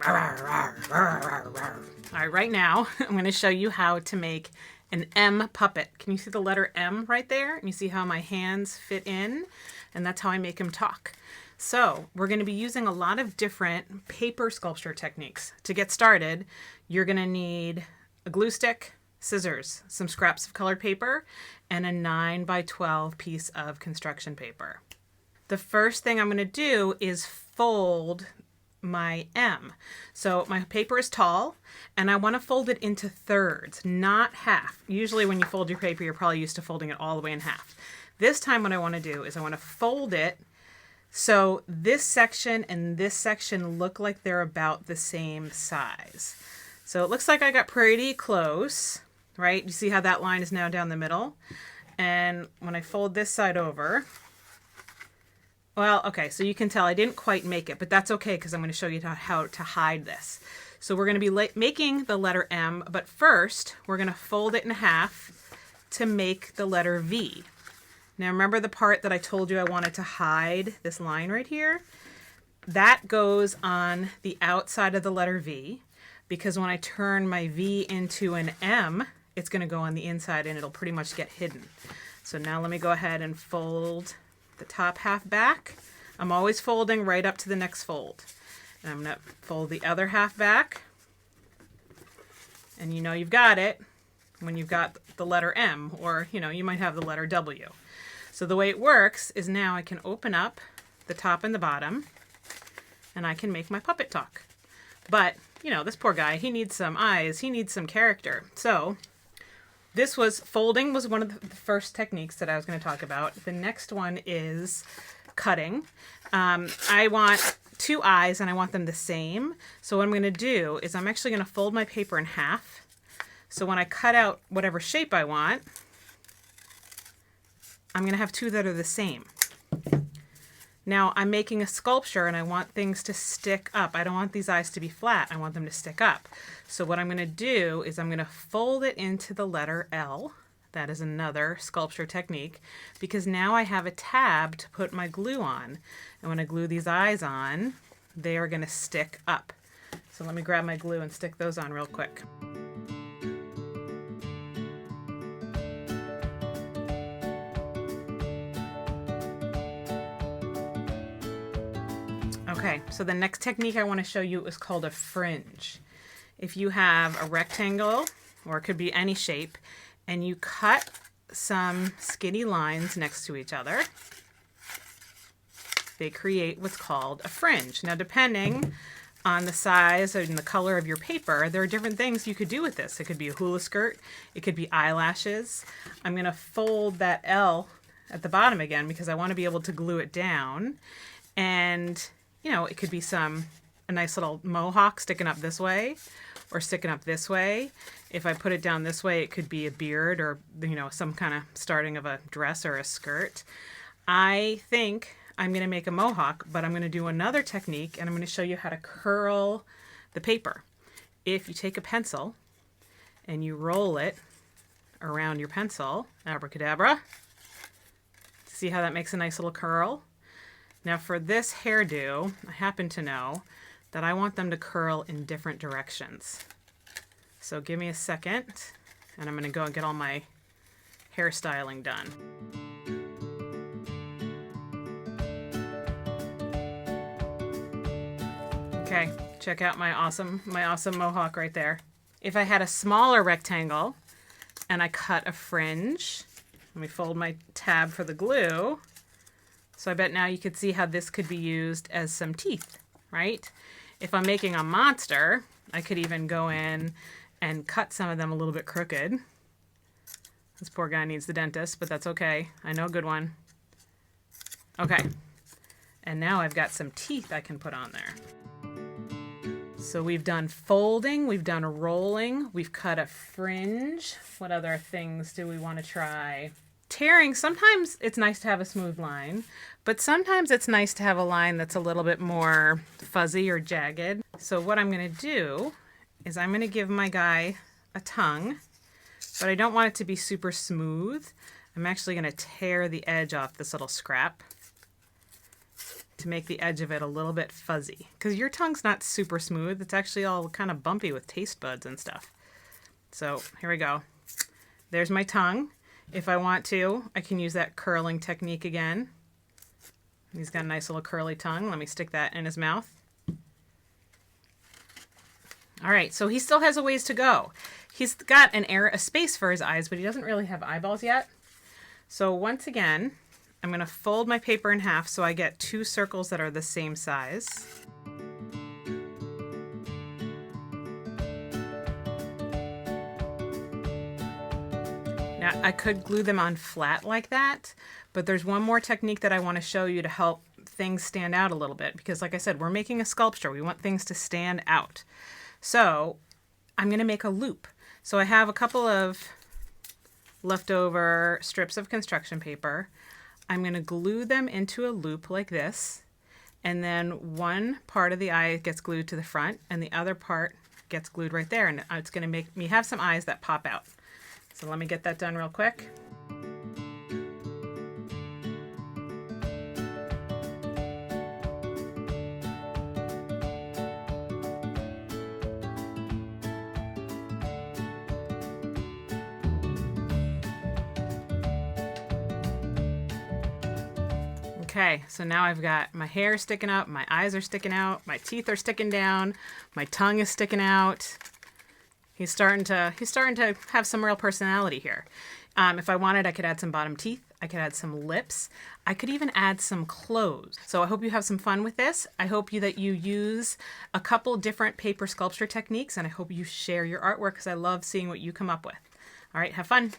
All right, right now I'm going to show you how to make an M puppet. Can you see the letter M right there? And you see how my hands fit in? And that's how I make him talk. So we're going to be using a lot of different paper sculpture techniques. To get started, you're going to need a glue stick, scissors, some scraps of colored paper, and a 9x12 piece of construction paper. The first thing I'm going to do is fold my M. So my paper is tall and I want to fold it into thirds, not half. Usually when you fold your paper, you're probably used to folding it all the way in half. This time what I want to do is I want to fold it so this section and this section look like they're about the same size. So it looks like I got pretty close, right? You see how that line is now down the middle? And when I fold this side over, well, okay, so you can tell I didn't quite make it, but that's okay because I'm going to show you how to hide this. So we're going to be making the letter M, but first we're going to fold it in half to make the letter V. Now remember the part that I told you I wanted to hide this line right here? That goes on the outside of the letter V because when I turn my V into an M, it's going to go on the inside and it'll pretty much get hidden. So now let me go ahead and fold the top half back. I'm always folding right up to the next fold. And I'm going to fold the other half back. And you know you've got it when you've got the letter M, or you might have the letter W. So the way it works is now I can open up the top and the bottom and I can make my puppet talk. But, this poor guy, he needs some eyes, he needs some character. So folding was one of the first techniques that I was going to talk about. The next one is cutting. I want two eyes and I want them the same. So what I'm going to do is I'm actually going to fold my paper in half. So when I cut out whatever shape I want, I'm going to have two that are the same. Now I'm making a sculpture and I want things to stick up. I don't want these eyes to be flat. I want them to stick up. So what I'm going to do is I'm going to fold it into the letter L. That is another sculpture technique because now I have a tab to put my glue on. And when I glue these eyes on, they are going to stick up. So let me grab my glue and stick those on real quick. Okay, so the next technique I want to show you is called a fringe. If you have a rectangle, or it could be any shape, and you cut some skinny lines next to each other, they create what's called a fringe. Now, depending on the size and the color of your paper, there are different things you could do with this. It could be a hula skirt, it could be eyelashes. I'm going to fold that L at the bottom again because I want to be able to glue it down. And it could be a nice little mohawk sticking up this way or sticking up this way. If I put it down this way, it could be a beard or, some kind of starting of a dress or a skirt. I think I'm going to make a mohawk, but I'm going to do another technique and I'm going to show you how to curl the paper. If you take a pencil and you roll it around your pencil, abracadabra, see how that makes a nice little curl? Now for this hairdo, I happen to know that I want them to curl in different directions. So give me a second, and I'm going to go and get all my hairstyling done. Okay, check out my awesome mohawk right there. If I had a smaller rectangle and I cut a fringe, let me fold my tab for the glue. So I bet now you could see how this could be used as some teeth, right? If I'm making a monster, I could even go in and cut some of them a little bit crooked. This poor guy needs the dentist, but that's okay. I know a good one. Okay. And now I've got some teeth I can put on there. So we've done folding, we've done rolling, we've cut a fringe. What other things do we want to try? Tearing, sometimes it's nice to have a smooth line, but sometimes it's nice to have a line that's a little bit more fuzzy or jagged. So what I'm going to do is I'm going to give my guy a tongue, but I don't want it to be super smooth. I'm actually going to tear the edge off this little scrap to make the edge of it a little bit fuzzy. Because your tongue's not super smooth. It's actually all kind of bumpy with taste buds and stuff. So here we go. There's my tongue. If I want to, I can use that curling technique again. He's got a nice little curly tongue. Let me stick that in his mouth. All right, so he still has a ways to go. He's got a space for his eyes, but he doesn't really have eyeballs yet. So once again, I'm going to fold my paper in half so I get two circles that are the same size. Now, I could glue them on flat like that, but there's one more technique that I want to show you to help things stand out a little bit, because like I said, we're making a sculpture. We want things to stand out. So I'm going to make a loop. So I have a couple of leftover strips of construction paper. I'm going to glue them into a loop like this, and then one part of the eye gets glued to the front and the other part gets glued right there, and it's going to make me have some eyes that pop out. So let me get that done real quick. Okay, so now I've got my hair sticking up, my eyes are sticking out, my teeth are sticking down, my tongue is sticking out. He's starting to have some real personality here. If I wanted, I could add some bottom teeth. I could add some lips. I could even add some clothes. So I hope you have some fun with this. I hope that you use a couple different paper sculpture techniques, and I hope you share your artwork because I love seeing what you come up with. All right, have fun.